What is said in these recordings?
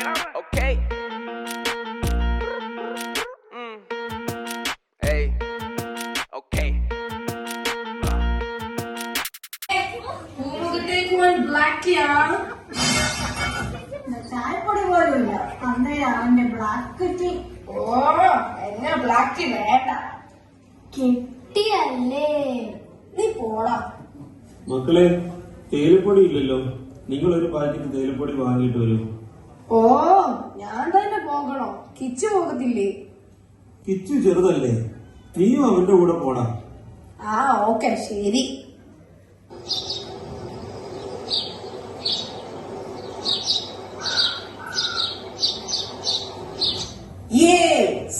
Okay. Hey. Okay. ചായപ്പൊടി പോലുമില്ല അന്നേരം അവന്റെ ബ്ലാക്ക് ടീ. ഓ എന്നെ ബ്ലാക്ക് ടീ വേണ്ട. കെട്ടിയല്ലേ നീ പോടാ. മക്കളെ, തേയിലപ്പൊടി ഇല്ലല്ലോ. നിങ്ങൾ ഒരു പാക്കറ്റ് തേയിലപ്പൊടി വാങ്ങിയിട്ട് വരൂ. ഓ ഞാൻ തന്നെ പോകണോ? കിച്ചു പോകത്തില്ലേ? കിച്ചു ചെറുതല്ലേ, നീയും അവന്റെ കൂടെ പോടാ. ആ ഓക്കെ ശരി.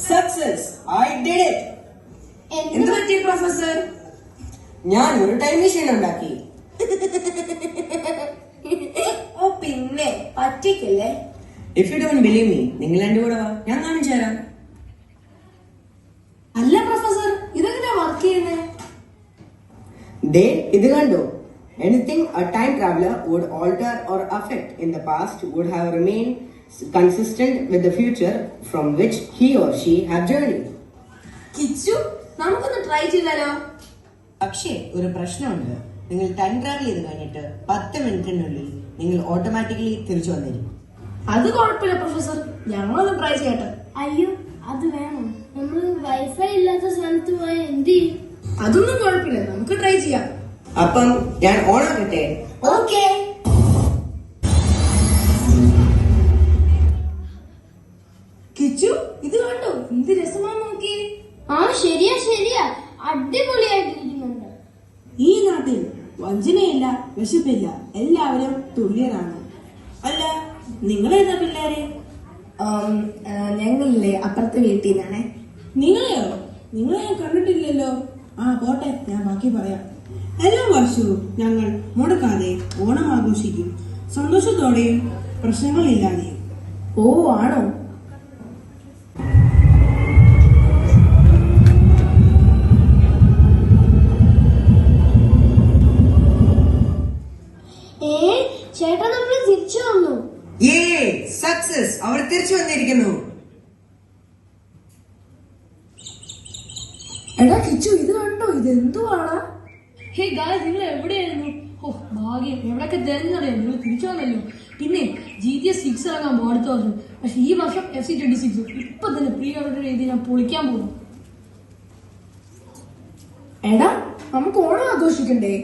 Success, I did it. എന്ത് പറ്റി പ്രൊഫസർ? ഞാൻ ഒരു ടൈം മെഷീൻ ഉണ്ടാക്കി. ഓ പിന്നെ പറ്റിക്കല്ലേ. If you don't believe me, നിങ്ങൾ എന്റെ കൂടെ വാ, ഞാൻ കാണിച്ചു തരാം. അല്ല പ്രൊഫസർ, ഇതെങ്ങനെയാ വർക്ക് ചെയ്യുന്നത്? ദേ ഇത് കണ്ടോ, anything a time traveller would alter or affect in the past would have remain consistent with the future from which he or she have journeyed. Kichu, നമുക്കൊന്ന് ട്രൈ ചെയ്താലോ? പക്ഷേ ഒരു പ്രശ്നമുണ്ട്. നിങ്ങൾ ടൈം ട്രാവൽ ചെയ്ത് കഴിഞ്ഞിട്ട് 10 മിനിറ്റിനുള്ളിൽ നിങ്ങൾ ഓട്ടോമാറ്റിക്കലി തിരിച്ചു വന്നിരിക്കും. അത് കുഴപ്പമില്ല പ്രൊഫസർ, ഞങ്ങളൊന്ന് ട്രൈ ചെയ്യട്ടെ. അയ്യോ അത് വേണം. നമ്മള് വൈഫൈ ഇല്ലാത്ത സ്ഥലത്ത് പോയ എന്ത് ചെയ്യും? അതൊന്നും കുഴപ്പമില്ല, നമുക്ക് ട്രൈ ചെയ്യാം. അപ്പം ഞാൻ ഓൺ ആക്കട്ടെ? ഓക്കെ. കിച്ചു, ഇത് കണ്ടോ, എന്ത് രസമാണ് നോക്കി. ആ ശരിയാ അടിപൊളിയായിട്ടിരിക്കുന്നുണ്ട്. ഈ നാട്ടിൽ വഞ്ചനയില്ല, വിശപ്പില്ല, എല്ലാവരും തുല്യരാണ്. അല്ല, നിങ്ങളേതാ പിള്ളേരെ? ഞങ്ങളില്ലേ അപ്പുറത്തെ വീട്ടിൽ നിന്നാണേ. നിങ്ങളെയോ? നിങ്ങളെ ഞാൻ കണ്ടിട്ടില്ലല്ലോ. ആ പോട്ടെ, ഞാൻ ബാക്കി പറയാം. എല്ലാ വർഷവും ഞങ്ങൾ മുടക്കാതെ ഓണം ആഘോഷിക്കും, സന്തോഷത്തോടെയും പ്രശ്നങ്ങളില്ലാതെയും. ഓ ആണോ? ചേട്ടാ നമ്മൾ തിരിച്ചു വന്നു. സക്സസ്, അവർ തിരിച്ചു വന്നിരിക്കുന്നു. എടാ കിച്ചു, ഇത് കണ്ടോ, ഇത് എന്തുവാണ്? ഹേ ഗായ്സ്, നിങ്ങൾ എവിടെയായിരുന്നു? ഓ ഭാഗ്യം, എവിടെയൊക്കെ തരുന്നറിയാം, നിങ്ങൾ തിരിച്ചു വന്നല്ലോ. പിന്നെ GTA 6 ഇറങ്ങാൻ പോകും അടുത്ത വർഷം. പക്ഷെ ഈ വർഷം FC26 ഇപ്പൊ തന്നെ പ്രീ ഓർഡർ ചെയ്ത് ഞാൻ പൊളിക്കാൻ പോകും. എടാ നമുക്ക് ഓണം ആഘോഷിക്കണ്ടേ?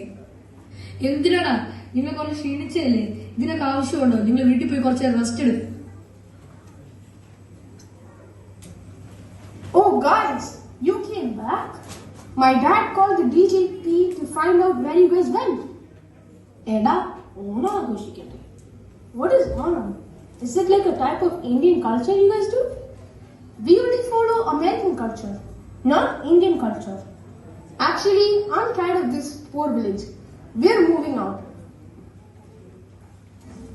എന്തിനാടാ, നിങ്ങൾ കുറച്ച് ക്ഷീണിച്ചല്ലേ? ഇതിനൊക്കെ ആവശ്യമുണ്ടോ? നിങ്ങൾ വീട്ടിൽ പോയി കുറച്ച് റെസ്റ്റ് എടുക്കും. Oh guys, you came back. My dad called the DJP to find out where you guys went. എടാ Onam ആഘോഷിക്കട്ടെ. What is Onam? Is it like a type of Indian culture you guys do? We only follow American culture, not Indian culture. Actually, I'm tired of this poor village. We're moving out.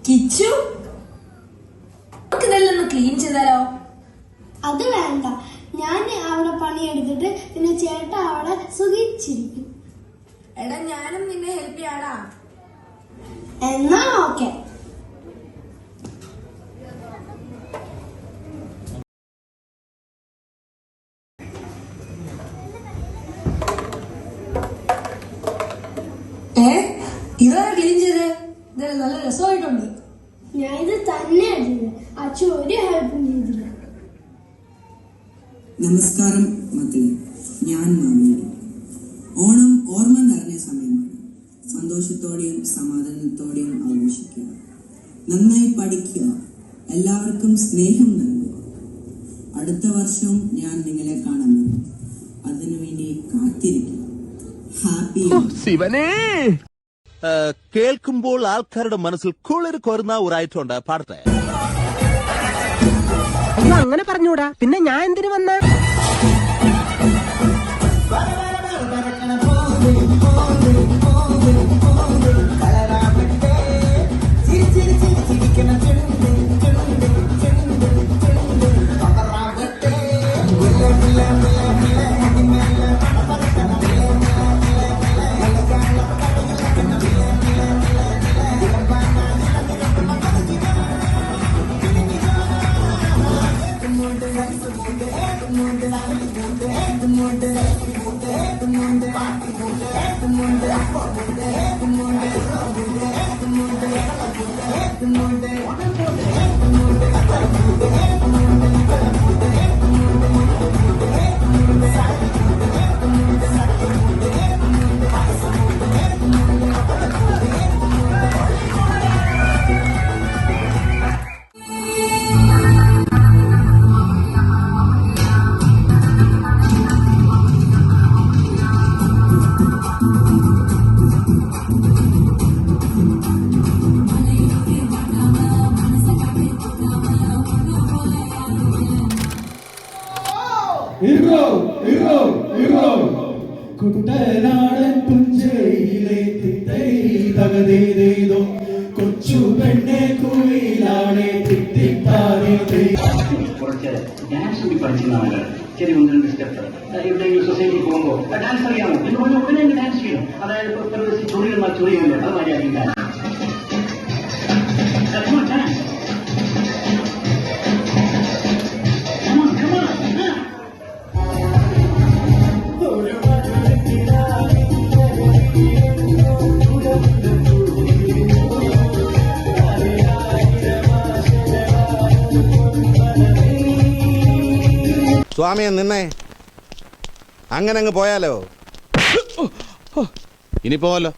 Kichu, നമുക്ക് ഇതെല്ലാം clean ചെയ്താലോ? അത് വേണ്ട, ഞാൻ അവിടെ പണിയെടുത്തിട്ട് പിന്നെ ചേട്ടാ അവിടെ സുഖിച്ചിരിക്കും. എടാ ഞാനും നിന്നെ ഹെൽപ്പ് ചെയ്യാടാ. എന്നാ ഓക്കെ. ഇതാണ് ക്ലീൻ ചെയ്തേ? ഇതെല്ലാം നല്ല രസമായിട്ടുണ്ട്. ഞാൻ ഇത് തന്നെ അടിച്ചത്, അച്ഛൻ ഒരു ഹെൽപ്പും ചെയ്തില്ല. നമസ്കാരം മക്കളെ, ഞാൻ മാവേലി. ഓണം ഓർമ്മ നിറഞ്ഞ സമയമാണ്. സന്തോഷത്തോടെയും സമാധാനത്തോടെയും ആഘോഷിക്കുക, നന്നായി പഠിക്കുക, എല്ലാവർക്കും സ്നേഹം നൽകുക. അടുത്ത വർഷവും ഞാൻ നിങ്ങളെ കാണാൻ വരും, അതിനുവേണ്ടി കാത്തിരിക്കുക. ഹാപ്പി ശിവനേ. കേൾക്കുമ്പോൾ ആൾക്കാരുടെ മനസ്സിൽ കുളിർ കോരുന്ന ഒരു ഐറ്റം ഉണ്ട്, പാടത്തെ. അയ്യോ അങ്ങനെ പറഞ്ഞൂടാ, പിന്നെ ഞാൻ എന്തിനു വന്ന? കുട്ടനാടൻ പുഞ്ചയിലെ തകതേതോ കൊച്ചു പെണ്ണെ കുയിലാണെ കുറച്ച് ഡാൻസ് കൂടി പഠിച്ചിരുന്നാണ് ചെറിയ ഒന്ന് രണ്ട് സ്റ്റെപ്പ് എവിടെയെങ്കിലും സൊസൈറ്റി പോകുമ്പോൾ ഡാൻസ് അറിയാമോ എന്ന് പറഞ്ഞാൽ ഉടനെ ഡാൻസ് ചെയ്യണം. അതായത് ചൊറിയുന്ന ചൊറിയുമല്ലോ അത് മര്യാദ ഡാൻസ്. സ്വാമിയെ നിന്നെ അങ്ങനെ അങ്ങ് പോയാലോ ഇനി പോവല്ലോ.